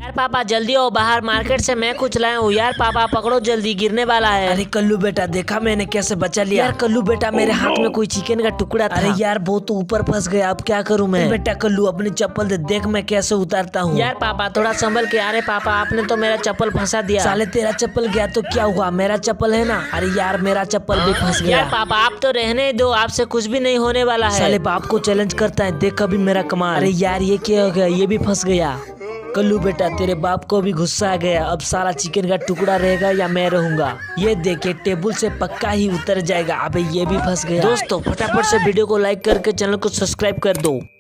यार पापा जल्दी आओ बाहर, मार्केट से मैं कुछ लाया हूँ। यार पापा पकड़ो जल्दी, गिरने वाला है। अरे कल्लू बेटा, देखा मैंने कैसे बचा लिया। यार कल्लू बेटा, मेरे हाथ में कोई चिकन का टुकड़ा था। अरे यार वो तो ऊपर फंस गया, अब क्या करूँ मैं। बेटा कल्लू अपनी चप्पल दे, देख मैं कैसे उतारता हूँ। यार पापा थोड़ा संभल के। अरे पापा आपने तो मेरा चप्पल फंसा दिया। साले तेरा चप्पल गया तो क्या हुआ, मेरा चप्पल है ना। अरे यार मेरा चप्पल भी फंस गया। यार पापा आप तो रहने दो, आपसे कुछ भी नहीं होने वाला है। साले बाप को चैलेंज करता है, देख अभी मेरा कमाल। अरे यार ये क्या हो गया, ये भी फंस गया। कल्लू बेटा तेरे बाप को भी गुस्सा आ गया, अब सारा चिकन का टुकड़ा रहेगा या मैं रहूंगा। ये देखे टेबल से पक्का ही उतर जाएगा। अबे ये भी फंस गया। दोस्तों फटाफट से वीडियो को लाइक करके चैनल को सब्सक्राइब कर दो।